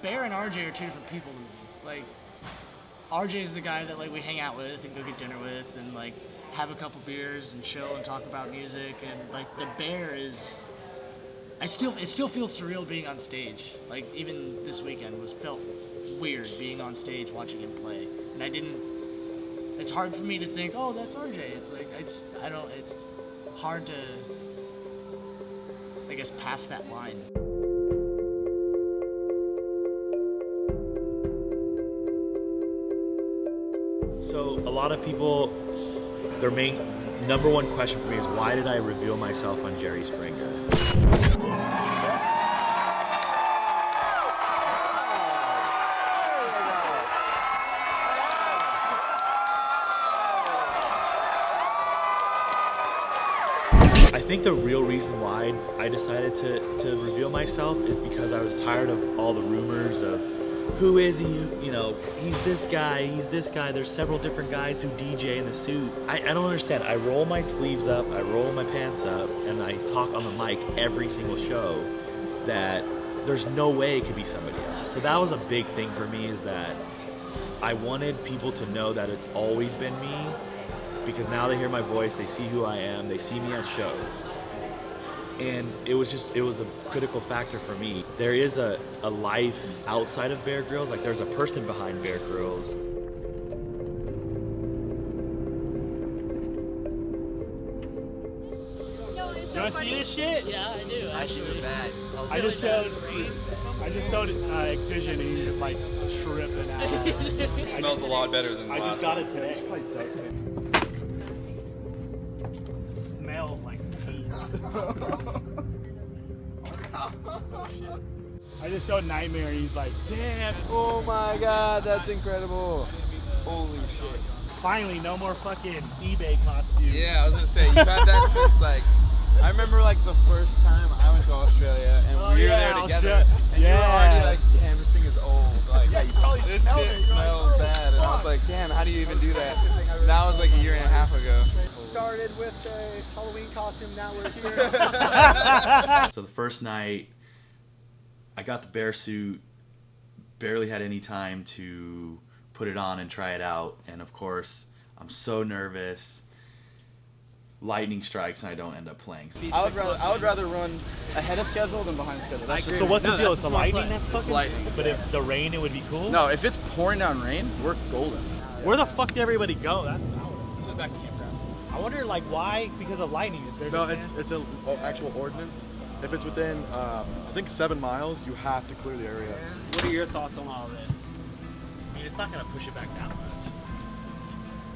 Bear and RJ are two different people to me. Like, RJ's the guy that like we hang out with and go get dinner with and like have a couple beers and chill and talk about music, and like the Bear is. It still feels surreal being on stage. Like even this weekend felt weird being on stage watching him play, and I didn't. It's hard for me to think, oh, that's RJ. It's like it's hard to, I guess, pass that line. So a lot of people, their main number one question for me is, why did I reveal myself on Jerry Springer? I think the real reason why I decided to reveal myself is because I was tired of all the rumors of who is he, you know, he's this guy, there's several different guys who DJ in the suit. I don't understand. I roll my sleeves up, I roll my pants up, and I talk on the mic every single show that there's no way it could be somebody else. So that was a big thing for me, is that I wanted people to know that it's always been me, because now they hear my voice, they see who I am, they see me at shows. And it was a critical factor for me. There is a life outside of Bear Grillz, like there's a person behind Bear Grillz. You wanna see this shit? Yeah, I do. Actually, we're bad. I just showed Excision, and he's just like tripping out. It smells a lot better than the I last just got one. it today. It smells like pee. I just showed Nightmare, and he's like, damn. Oh my god, that's incredible. Holy shit. Finally, no more fucking eBay costumes. Yeah, I was gonna say, you've had that since like, I remember like the first time I went to Australia and we were there together, and you were already like, damn, this thing is old. Like, Yeah, you probably this smelled shit it. You're like, smells bad. And I was like, damn, how do you even do that? And that was like a year and a half ago. Started with a Halloween costume, now we're here. So the first night, I got the Bear suit, barely had any time to put it on and try it out, and of course, I'm so nervous. Lightning strikes and I don't end up playing. I would rather run ahead of schedule than behind schedule. That's So what's the deal? It's the lightning play. that's fucking? It's lightning. But if the rain, it would be cool? No, if it's pouring down rain, we're golden. Where the fuck did everybody go? So back to campground. I wonder, like, why? Because of lightning. No, it's an actual ordinance. If it's within, I think 7 miles, you have to clear the area. What are your thoughts on all this? I mean, it's not gonna push it back down much.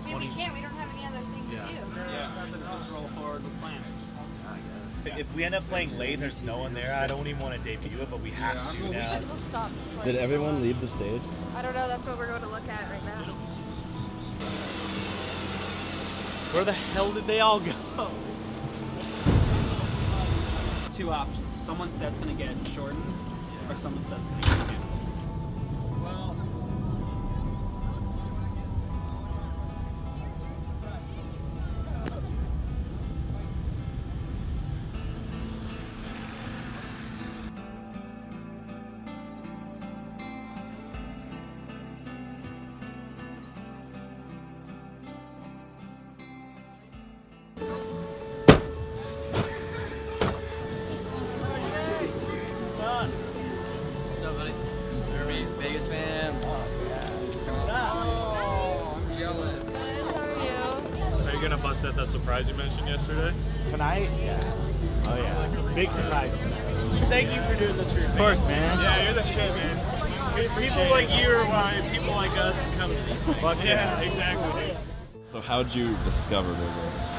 I mean, we can't. We don't have any other thing to do. Yeah. Just roll forward with plan. If we end up playing late and there's no one there, I don't even want to debut it, but we have to now. We'll stop. Did everyone leave the stage? I don't know. That's what we're going to look at right now. Where the hell did they all go? Two options. Someone's set's gonna get shortened, or someone's set's gonna get canceled. Well, What's up, buddy? Stormy, Vegas fan. Oh, I'm jealous. Are you gonna bust out that surprise you mentioned yesterday? Tonight? Yeah. Oh yeah. Big surprise. Thank you for doing this for your Of fans. course, man. Yeah, you're the shit, man. People like you are why people like us can come to these things. Fuck Yeah, yeah. exactly. So how'd you discover Bear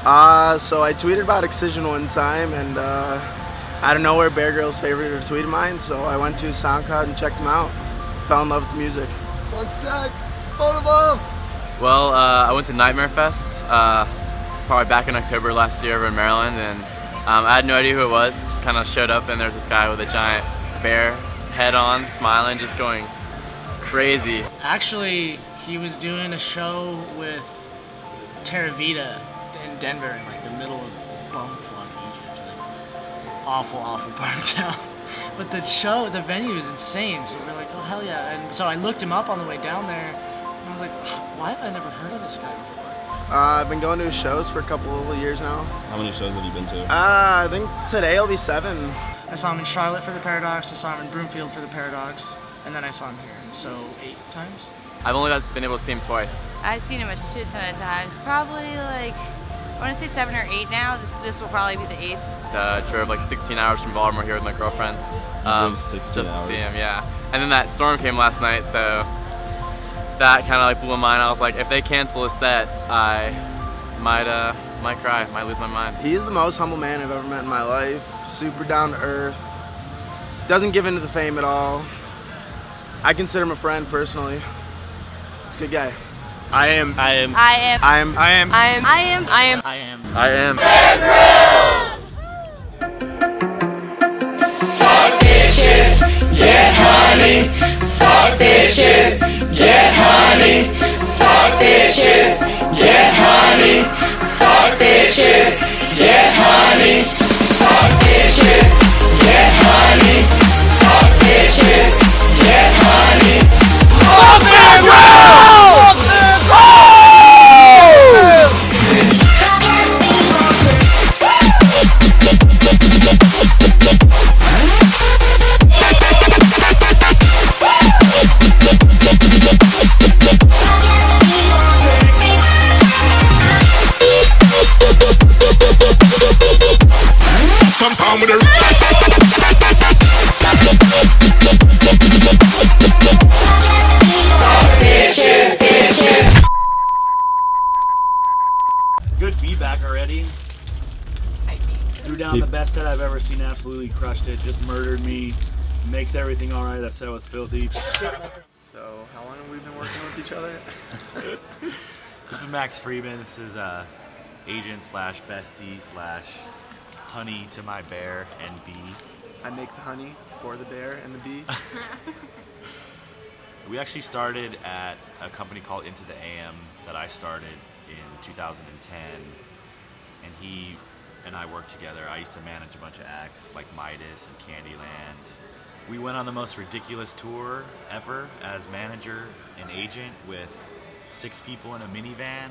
Grillz? So I tweeted about Excision one time, and I don't know where Bear Grillz favorite a tweet of mine, so I went to SoundCloud and checked him out. Fell in love with the music. 1 sec, photobomb! Well, I went to Nightmare Fest, probably back in October last year over in Maryland, and I had no idea who it was. Just kind of showed up, and there's this guy with a giant bear head on, smiling, just going crazy. Actually, he was doing a show with Terravita in Denver in like the middle of bumfuck Egypt. Like, awful part of town. But the venue is insane. So we're like, oh hell yeah! And so I looked him up on the way down there, and I was like, why have I never heard of this guy before? I've been going to his shows for a couple of years now. How many shows have you been to? I think today will be 7. I saw him in Charlotte for the Paradox. I saw him in Broomfield for the Paradox, and then I saw him here. So 8 times. I've only been able to see him twice. I've seen him a shit ton of times. Probably like, I want to say 7 or 8 now. This will probably be the 8th. Drove like 16 hours from Baltimore here with my girlfriend. Just to see him, yeah. And then that storm came last night, so that kind of like blew my mind. I was like, if they cancel a set, I might cry, might lose my mind. He's the most humble man I've ever met in my life. Super down to earth. Doesn't give into the fame at all. I consider him a friend personally. He's a good guy. I am. Bear Grillz! Fuck bitches, get honey. Fuck bitches, get honey. Fuck bitches, get honey. Fuck bitches, get honey. Fuck bitches, get honey. Fuck bitches, get honey. Fuck Bear Grillz! Sometime with her. Good feedback already. Threw down the best set I've ever seen, absolutely crushed it, just murdered me, makes everything alright, that set was filthy. So, how long have we been working with each other? This is Max Freeman, this is agent slash bestie slash honey to my bear and bee. I make the honey for the bear and the bee. We actually started at a company called Into the AM that I started in 2010, and he and I worked together. I used to manage a bunch of acts like Midas and Candyland. We went on the most ridiculous tour ever as manager and agent with 6 people in a minivan,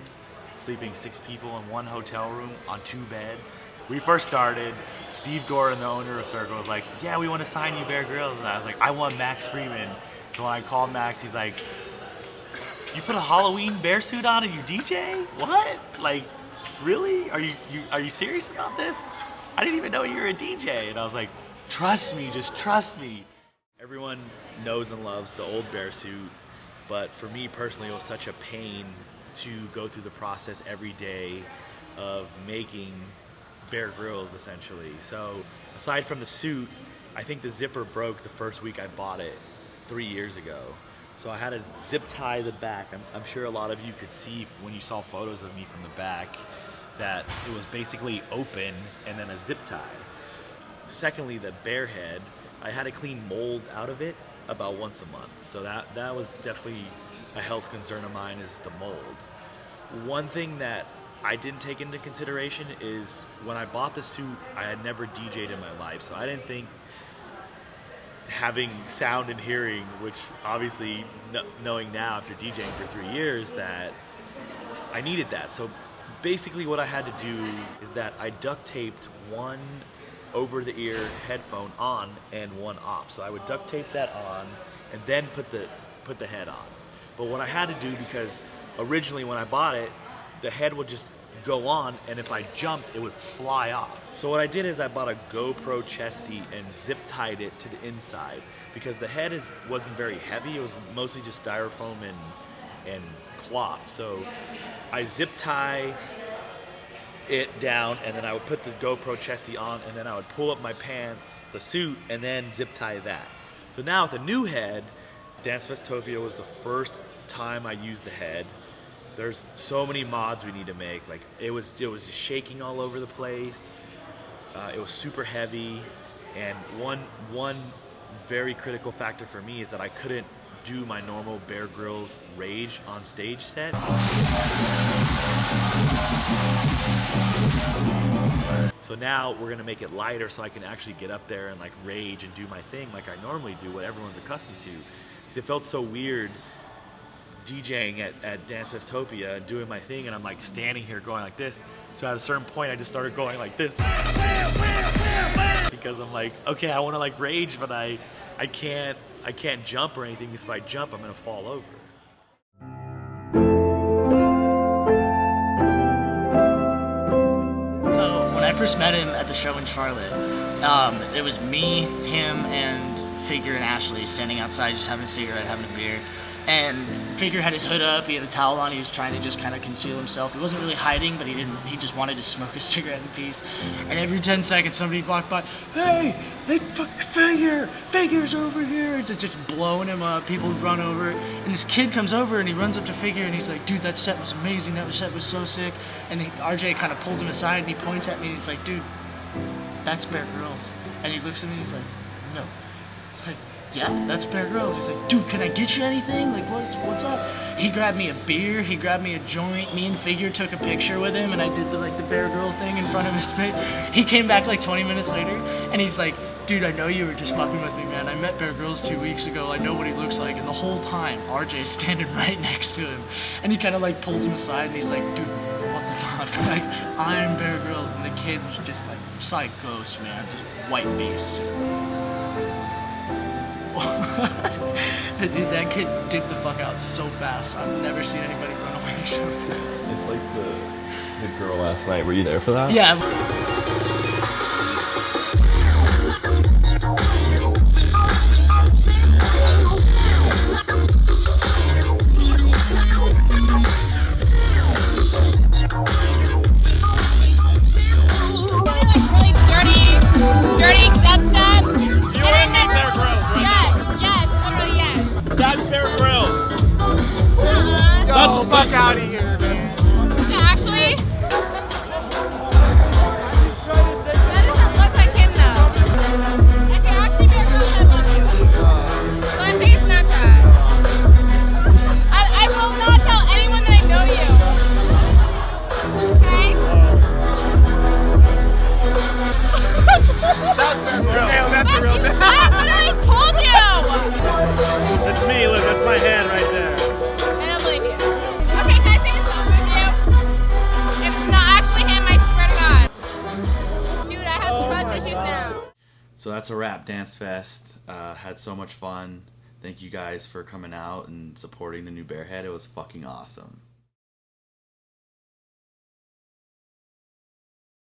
sleeping 6 people in one hotel room on 2 beds. We first started, Steve Gore and the owner of Circle was like, yeah, we want to sign you Bear Grillz. And I was like, I want Max Freeman. So when I called Max, he's like, you put a Halloween bear suit on and you DJ? What? Like, really? Are you serious about this? I didn't even know you were a DJ. And I was like, trust me, just trust me. Everyone knows and loves the old bear suit, but for me personally, it was such a pain to go through the process every day of making Bear Grillz, essentially. So aside from the suit, I think the zipper broke the first week I bought it 3 years ago. So I had to zip tie the back. I'm sure a lot of you could see when you saw photos of me from the back that it was basically open and then a zip tie. Secondly, the bear head, I had to clean mold out of it about once a month. So that was definitely a health concern of mine, is the mold. One thing that I didn't take into consideration is when I bought the suit, I had never DJ'd in my life. So I didn't think having sound and hearing, which obviously knowing now after DJing for 3 years that I needed that. So basically what I had to do is that I duct taped one over the ear headphone on and one off. So I would duct tape that on and then put the head on. But what I had to do, because originally when I bought it, the head would just go on, and if I jumped, it would fly off. So what I did is I bought a GoPro chesty and zip tied it to the inside, because the head wasn't very heavy. It was mostly just styrofoam and cloth. So I zip tie it down, and then I would put the GoPro chesty on, and then I would pull up my pants, the suit, and then zip tie that. So now with the new head, Dance Festopia was the first time I used the head. There's so many mods we need to make. Like it was just shaking all over the place. It was super heavy, and one very critical factor for me is that I couldn't do my normal Bear Grillz rage on stage set. So So now we're gonna make it lighter so I can actually get up there and like rage and do my thing like I normally do, what everyone's accustomed to. Because it felt so weird DJing at Dance Festopia and doing my thing, and I'm like standing here going like this. So at a certain point I just started going like this because I'm like, okay, I want to like rage, but I can't jump or anything, because if I jump I'm gonna fall over. So when I first met him at the show in Charlotte, it was me, him, and Figure and Ashley standing outside just having a cigarette, having a beer. And Figure had his hood up, he had a towel on, he was trying to just kind of conceal himself. He wasn't really hiding, but he just wanted to smoke a cigarette in peace. And every 10 seconds somebody walked by, hey, Figure's over here. It's just blowing him up, people would run over. And this kid comes over and he runs up to Figure and he's like, dude, that set was amazing, that set was so sick. And RJ kind of pulls him aside and he points at me and he's like, dude, that's Bear Grillz. And he looks at me and he's like, no. It's like, yeah, that's Bear Grillz. He's like, dude, can I get you anything? Like, what's up? He grabbed me a beer, he grabbed me a joint, me and Figure took a picture with him, and I did the Bear Grillz thing in front of his face. He came back like 20 minutes later, and he's like, dude, I know you were just fucking with me, man. I met Bear Grillz 2 weeks ago, I know what he looks like, and the whole time, RJ's standing right next to him. And he kind of like pulls him aside, and he's like, dude, what the fuck? Like, I'm Bear Grillz, and the kid was just like a ghost, man. Just white face, just... Dude, that kid dipped the fuck out so fast. I've never seen anybody run away so fast. It's like the girl last night. Were you there for that? Yeah. Get the fuck out of here, man. Actually, that doesn't look like him though. I can actually be a girl that loves you. So I think it's Snapchat. I will not tell anyone that I know you. Okay? That's the real thing. That's what I told you. That's me, look, that's my hand right there. I don't believe you. Okay, can I take a selfie with you? If it's not actually him, I swear to God. Dude, I have trust issues now. So that's a wrap, Dance Fest. Had so much fun. Thank you guys for coming out and supporting the new Bearhead. It was fucking awesome.